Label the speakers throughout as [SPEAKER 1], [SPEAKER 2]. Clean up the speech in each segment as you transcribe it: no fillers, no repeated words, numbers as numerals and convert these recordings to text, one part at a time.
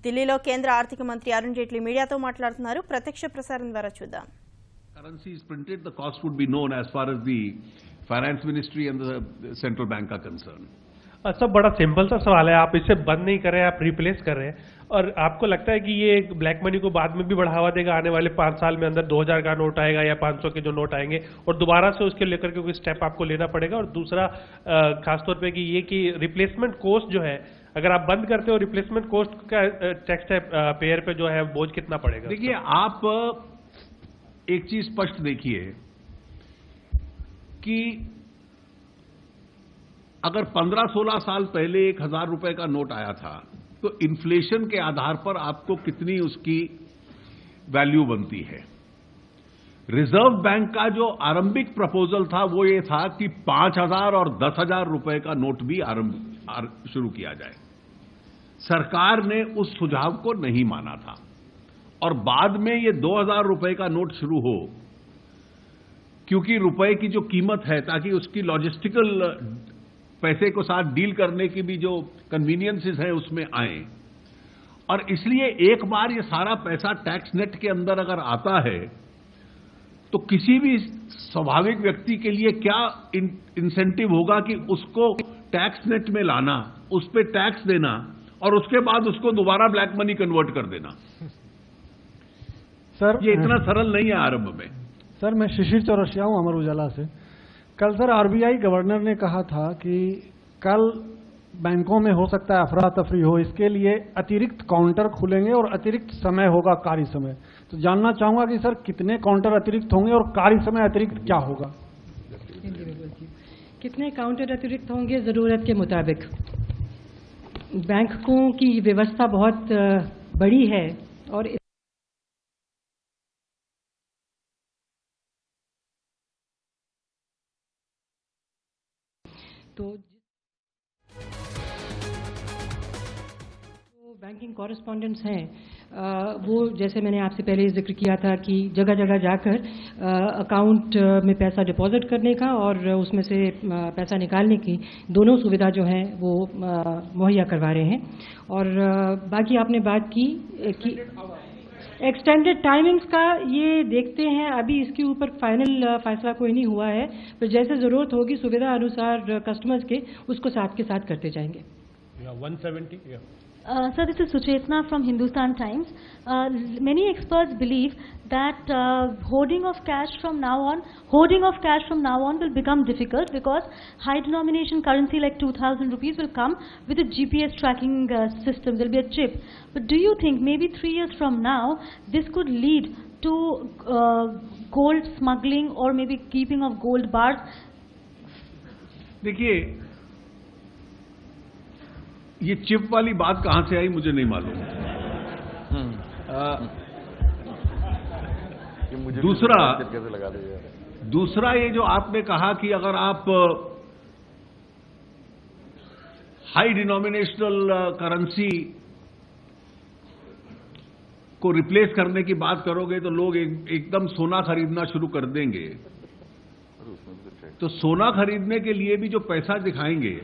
[SPEAKER 1] ఢిల్లీలో కేంద్ర ఆర్థిక మంత్రి అరుణ్ జైట్లీ మీడియాతో మాట్లాడుతున్నారు. ప్రత్యక్ష ప్రసారం ద్వారా చూద్దాం.
[SPEAKER 2] Currency is printed, the cost would be known as far as the finance ministry and the central bank are concerned.
[SPEAKER 3] सब बड़ा सिंपल सा सवाल है. आप इसे बंद नहीं कर रहे हैं, आप रिप्लेस कर रहे हैं. और आपको लगता है कि ये ब्लैक मनी को बाद में भी बढ़ावा देगा? आने वाले 5 साल में अंदर 2000 का नोट आएगा या 500 के जो नोट आएंगे और दोबारा से उसके लेकर के कोई स्टेप आपको लेना पड़ेगा? और दूसरा खासतौर पे कि ये कि रिप्लेसमेंट कॉस्ट जो है, अगर आप बंद करते हो रिप्लेसमेंट कॉस्ट का टैक्स पेयर पे जो है बोझ कितना पड़ेगा?
[SPEAKER 2] देखिए, आप एक चीज स्पष्ट देखिए कि अगर 15-16 साल पहले 1000 रुपए का नोट आया था तो इन्फ्लेशन के आधार पर आपको कितनी उसकी वैल्यू बनती है. रिजर्व बैंक का जो आरंभिक प्रपोजल था वो ये था कि 5000 और 10,000 रुपए का नोट भी शुरू किया जाए. सरकार ने उस सुझाव को नहीं माना था और बाद में ये 2000 रुपए का नोट शुरू हो, क्योंकि रुपए की जो कीमत है, ताकि उसकी लॉजिस्टिकल पैसे को साथ डील करने की भी जो कन्वीनियंसेस हैं उसमें आए. और इसलिए एक बार ये सारा पैसा टैक्स नेट के अंदर अगर आता है तो किसी भी स्वाभाविक व्यक्ति के लिए क्या इंसेंटिव होगा कि उसको टैक्स नेट में लाना, उस पर टैक्स देना और उसके बाद उसको दोबारा ब्लैक मनी कन्वर्ट कर देना.
[SPEAKER 4] सर,
[SPEAKER 2] ये इतना सरल नहीं है आरंभ में.
[SPEAKER 4] सर, मैं शिशिर चौरसिया हूं, अमर उजाला से. कल सर आरबीआई गवर्नर ने कहा था कि कल बैंकों में हो सकता है अफरा तफरी हो, इसके लिए अतिरिक्त काउंटर खुलेंगे और अतिरिक्त समय होगा, कार्य समय. तो जानना चाहूंगा कि सर कितने काउंटर अतिरिक्त होंगे और कार्य समय अतिरिक्त क्या होगा?
[SPEAKER 5] कितने काउंटर अतिरिक्त होंगे जरूरत के मुताबिक. बैंकों की व्यवस्था बहुत बड़ी है और तो बैंकिंग कॉरेस्पॉन्डेंट्स हैं वो, जैसे मैंने आपसे पहले जिक्र किया था कि जगह जगह जाकर अकाउंट में पैसा डिपॉजिट करने का और उसमें से पैसा निकालने की दोनों सुविधा जो है वो मुहैया करवा रहे हैं. और बाकी आपने बात की कि एक्सटेंडेड टाइमिंग्स का, ये देखते हैं. अभी इसके ऊपर फाइनल फैसला कोई नहीं हुआ है, पर जैसे जरूरत होगी सुविधा अनुसार कस्टमर्स के, उसको साथ के साथ करते जाएंगे.
[SPEAKER 3] 170.
[SPEAKER 6] Sir, this is Suchetna from Hindustan Times. Many experts believe that hoarding of cash from now on will become difficult because high denomination currency like 2000 rupees will come with a GPS tracking system. There will be a chip. But do you think maybe 3 years from now this could lead to gold smuggling or maybe keeping of gold bars?
[SPEAKER 2] देखिए, ये chip वाली बात कहां से आई मुझे नहीं मालूम. दूसरा ये जो आपने कहा कि अगर आप हाई डिनोमिनेशनल करेंसी को रिप्लेस करने की बात करोगे तो लोग एकदम सोना खरीदना शुरू कर देंगे. तो सोना खरीदने के लिए भी जो पैसा दिखाएंगे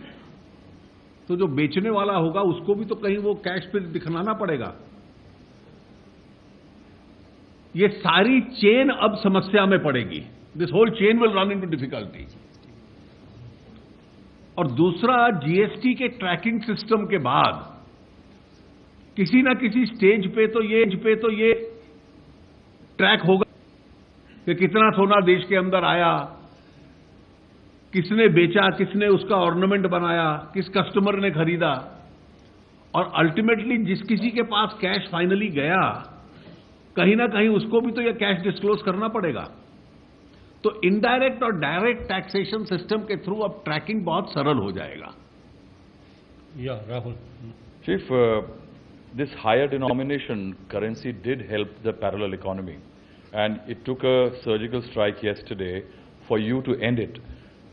[SPEAKER 2] तो जो बेचने वाला होगा उसको भी तो कहीं वो कैश पे दिखलाना पड़ेगा. ये सारी चेन अब समस्या में पड़ेगी. This whole chain will run into difficulty. और दूसरा, जीएसटी के ट्रैकिंग सिस्टम के बाद किसी ना किसी स्टेज पे तो ये ट्रैक होगा कि कितना सोना देश के अंदर आया, किसने बेचा, किसने उसका ऑर्नामेंट बनाया, किस कस्टमर ने खरीदा. और अल्टीमेटली जिस किसी के पास कैश फाइनली गया, कहीं ना कहीं उसको भी तो यह कैश डिस्क्लोज करना पड़ेगा. तो इनडायरेक्ट और डायरेक्ट टैक्सेशन सिस्टम के थ्रू अब ट्रैकिंग बहुत सरल हो जाएगा.
[SPEAKER 3] Rahul.
[SPEAKER 7] Chief, this higher denomination currency did help the parallel economy, and it took a surgical strike yesterday for you to end it.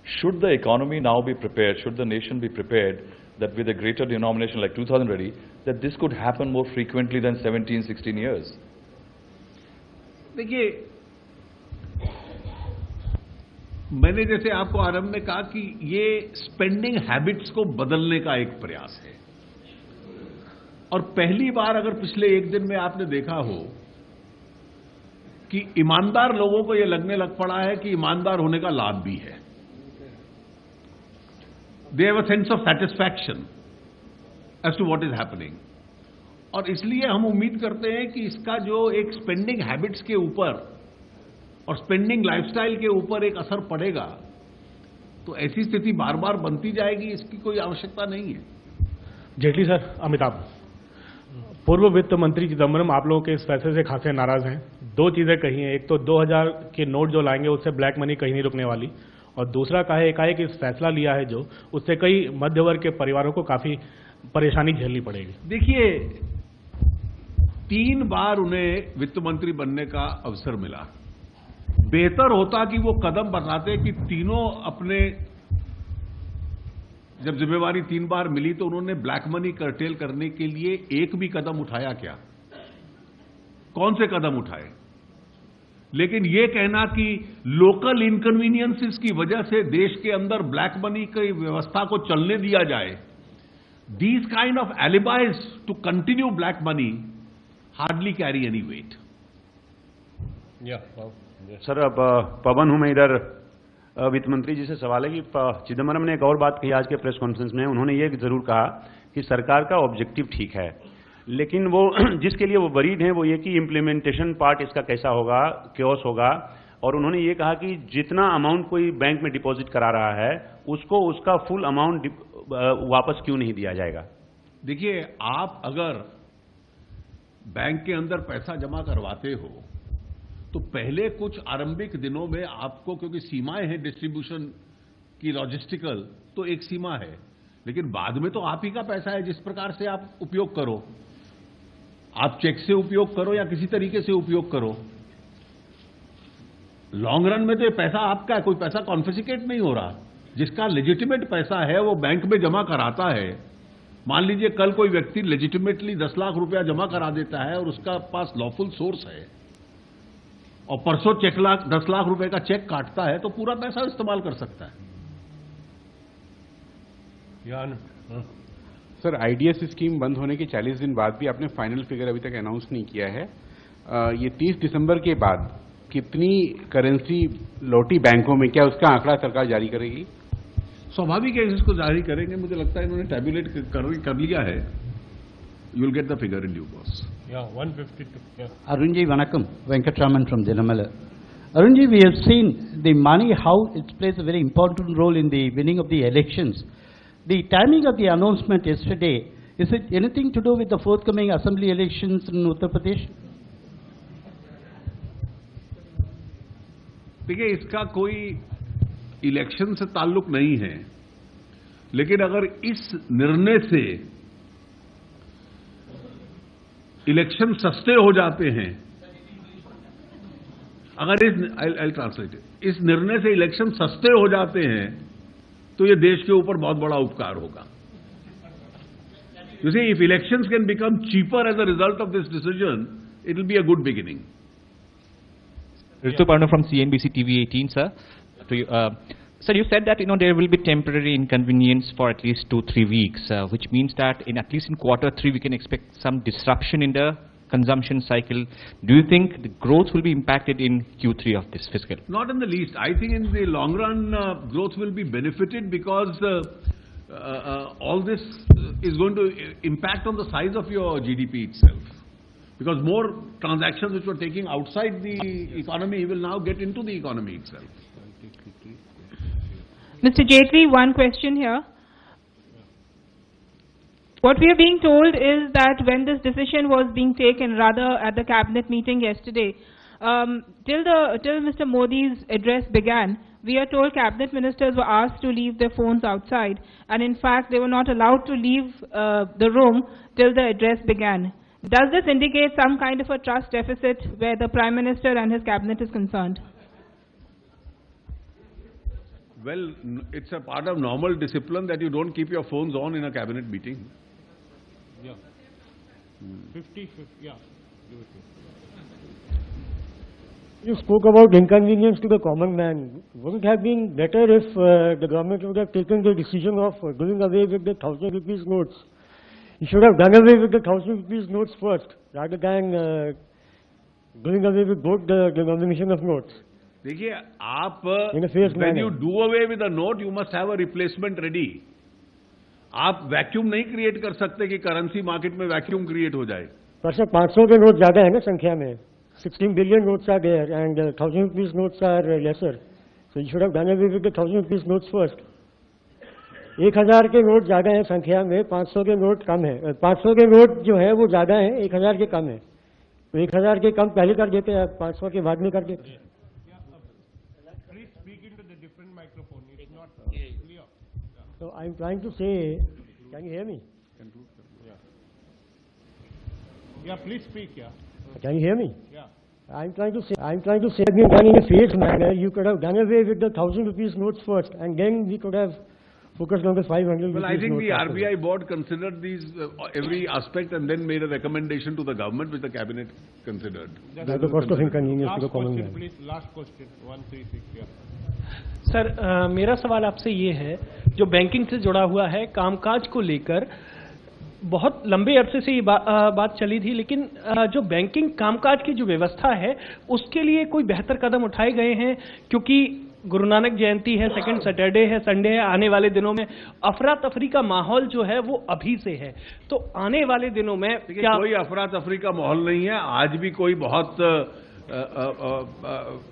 [SPEAKER 7] Should the economy now be prepared, should the nation be prepared that with a greater denomination like 2000 ready, that this could happen more frequently than 17-16 years?
[SPEAKER 2] देखिए, मैंने जैसे आपको आरंभ में कहा कि ये spending habits को बदलने का एक प्रयास है. और पहली बार अगर पिछले एक दिन में आपने देखा हो कि ईमानदार लोगों को यह लगने लग पड़ा है कि ईमानदार होने का लाभ भी है. They have a sense of satisfaction as to what is happening. और इसलिए हम उम्मीद करते हैं कि इसका जो एक स्पेंडिंग हैबिट्स के ऊपर और स्पेंडिंग लाइफस्टाइल के ऊपर एक असर पड़ेगा, तो ऐसी स्थिति बार बार बनती जाएगी, इसकी कोई आवश्यकता नहीं है.
[SPEAKER 8] जेटली सर, अमिताभ, पूर्व वित्त मंत्री चिदम्बरम आप लोगों के इस फैसले से खासे नाराज हैं. दो चीजें कही हैं, एक तो 2000 के नोट जो लाएंगे उससे ब्लैक मनी कहीं नहीं रुकने वाली, और दूसरा कहा है एकाएक इस फैसला लिया है जो उससे कई मध्य वर्ग के परिवारों को काफी परेशानी झेलनी पड़ेगी.
[SPEAKER 2] देखिए, 3 बार उन्हें वित्त मंत्री बनने का अवसर मिला. बेहतर होता कि वो कदम बताते कि तीनों अपने, जब जिम्मेवारी 3 बार मिली तो उन्होंने ब्लैक मनी कर्टेल करने के लिए एक भी कदम उठाया क्या? कौन से कदम उठाए? लेकिन यह कहना कि लोकल इनकन्वीनियंसेस की वजह से देश के अंदर ब्लैक मनी की व्यवस्था को चलने दिया जाए, these kind of alibis to continue black money hardly carry any weight.
[SPEAKER 9] Sir, अब पवन हूं मैं इधर. वित्त मंत्री जी से सवाल है कि चिदम्बरम ने एक और बात कही आज के प्रेस कॉन्फ्रेंस में. उन्होंने ये जरूर कहा कि सरकार का ऑब्जेक्टिव ठीक है, लेकिन वो जिसके लिए वो वरीड हैं वो ये कि इम्प्लीमेंटेशन पार्ट इसका कैसा होगा, क्योस होगा. और उन्होंने ये कहा कि जितना अमाउंट कोई बैंक में डिपॉजिट करा रहा है उसको उसका फुल अमाउंट वापस क्यों नहीं दिया जाएगा?
[SPEAKER 2] देखिए, आप अगर बैंक के अंदर पैसा जमा करवाते हो तो पहले कुछ आरंभिक दिनों में आपको, क्योंकि सीमाएं हैं डिस्ट्रीब्यूशन की, लॉजिस्टिकल, तो एक सीमा है, लेकिन बाद में तो आप ही का पैसा है. जिस प्रकार से आप उपयोग करो, आप चेक से उपयोग करो या किसी तरीके से उपयोग करो, लॉन्ग रन में तो ये पैसा आपका है, कोई पैसा कॉन्फिस्केट नहीं हो रहा. जिसका लेजिटिमेट पैसा है वो बैंक में जमा कराता है. मान लीजिए कल कोई व्यक्ति लेजिटिमेटली 10 लाख रुपया जमा करा देता है और उसका पास लॉफुल सोर्स है, और परसों 10 लाख रुपए का चेक काटता है, तो पूरा पैसा इस्तेमाल कर सकता है.
[SPEAKER 10] सर, आईडीएस स्कीम बंद होने के 40 दिन बाद भी आपने फाइनल फिगर अभी तक अनाउंस नहीं किया है. ये 30 दिसंबर के बाद कितनी करेंसी लौटी बैंकों में, क्या उसका आंकड़ा सरकार जारी करेगी?
[SPEAKER 2] स्वाभाविक है इसको जारी करेंगे. मुझे लगता है इन्होंने टैबुलेट कर लिया है. You will get the figure in due course.
[SPEAKER 8] 152.
[SPEAKER 11] Arunji Vanakkam, Venkatraman from Dinamala. Arunji, we have seen the money, how it plays a very important role in the winning of the elections. The timing of the announcement yesterday, is it anything to do with the forthcoming assembly elections in Uttar Pradesh?
[SPEAKER 2] देखिए, इसका कोई election से ताल्लुक नहीं है, लेकिन अगर इस निर्णय से इलेक्शन सस्ते हो जाते हैं, अगर इस निर्णय से इलेक्शन सस्ते हो जाते हैं तो ये देश के ऊपर बहुत बड़ा उपकार होगा. You see, if elections can become cheaper as a result of this decision, it will be a good beginning.
[SPEAKER 12] Ritu Parno from CNBC TV 18, sir. To you, sir, you said that there will be temporary inconvenience for at least 2-3 weeks, which means that at least in Q3 we can expect some disruption in the consumption cycle. Do you think the growth will be impacted in Q3 of this fiscal?
[SPEAKER 2] Not in the least. I think in the long run, growth will be benefited because all this is going to impact on the size of your GDP itself. Because more transactions which were taking outside the economy will now get into the economy itself.
[SPEAKER 13] Mr. Jaitley, one question here. What we are being told is that when this decision was being taken, rather at the cabinet meeting yesterday, till Mr. Modi's address began, we are told cabinet ministers were asked to leave their phones outside, and in fact they were not allowed to leave the room till the address began. Does this indicate some kind of a trust deficit where the Prime Minister and his cabinet is concerned?
[SPEAKER 2] Well, it's a part of normal discipline that you don't keep your phones on in a cabinet meeting.
[SPEAKER 8] Yeah. 50, yeah.
[SPEAKER 14] You spoke about inconvenience to the common man. Would it have been better if the government would have taken the decision of doing away with the 1,000 rupees notes You should have done away with the 1,000 rupees notes first, rather than doing away with both the denomination of notes.
[SPEAKER 2] देखिए आप
[SPEAKER 14] In a phased
[SPEAKER 2] when
[SPEAKER 14] manner.
[SPEAKER 2] you do away with a note, you must have a replacement ready. आप vacuum नहीं create कर सकते कि currency market में vacuum create हो जाए।
[SPEAKER 14] पर सर 500 के नोट ज्यादा है ना संख्या में, 16 billion notes are there and 1,000 rupees notes are lesser. So you should have done away with the 1,000 rupees notes first. 1,000 के नोट ज्यादा है संख्या में, 500 के नोट कम है। 500 के नोट जो है वो ज्यादा है, 1,000 के कम है। तो 1,000 के कम पहले कर देते हैं, 500 के बाद में कर देते। So I'm trying to say, can you hear me?
[SPEAKER 8] Yeah, please speak, yeah.
[SPEAKER 14] Can you hear me?
[SPEAKER 8] Yeah.
[SPEAKER 14] I'm trying to say that we have done in a phased manner. You could have done away with the 1,000 rupees notes first, and then we could have focused on the 500 rupees
[SPEAKER 2] Well, I think
[SPEAKER 14] notes
[SPEAKER 2] the
[SPEAKER 14] after
[SPEAKER 2] RBI board considered these every aspect and then made a recommendation to the government, which the cabinet considered.
[SPEAKER 14] That's the cost of inconvenience to the common man.
[SPEAKER 8] Please, last question, 136, yeah.
[SPEAKER 15] Sir मेरा सवाल आपसे ये है, जो banking से जुड़ा हुआ है, कामकाज को लेकर बहुत लंबे अरसे से ये बात चली थी, लेकिन जो बैंकिंग कामकाज की जो व्यवस्था है उसके लिए कोई बेहतर कदम उठाए गए हैं? क्योंकि गुरु नानक जयंती है, सेकंड सैटरडे है, संडे है, आने वाले दिनों में अफरा तफरी का माहौल जो है वो अभी से है, तो आने वाले दिनों में क्या
[SPEAKER 2] कोई अफरा तफरी का माहौल नहीं है। आज भी कोई बहुत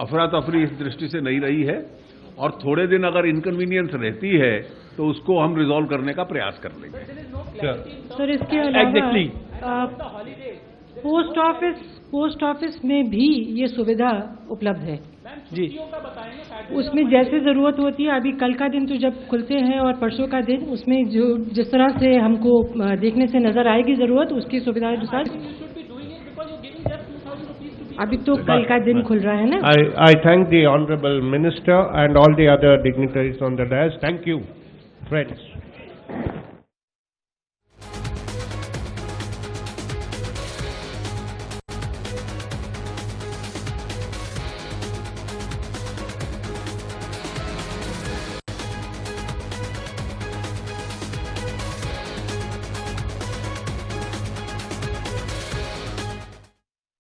[SPEAKER 2] अफरा तफरी इस दृष्टि से नहीं रही है, और थोड़े दिन अगर इनकन्वीनियंस रहती है तो उसको हम रिजॉल्व करने का प्रयास कर लेंगे।
[SPEAKER 5] सर इसके अलावा पोस्ट ऑफिस में भी ये सुविधा उपलब्ध है जी। उसमें जैसे जरूरत होती है, अभी कल का दिन तो जब खुलते हैं और परसों का दिन, उसमें जो जिस तरह से हमको देखने से नजर आएगी जरूरत, उसकी सुविधा अनुसार अभी तो कल का दिन खुल रहा है ना।
[SPEAKER 16] I thank the Honorable Minister and all the other dignitaries on the dais. Thank you, friends.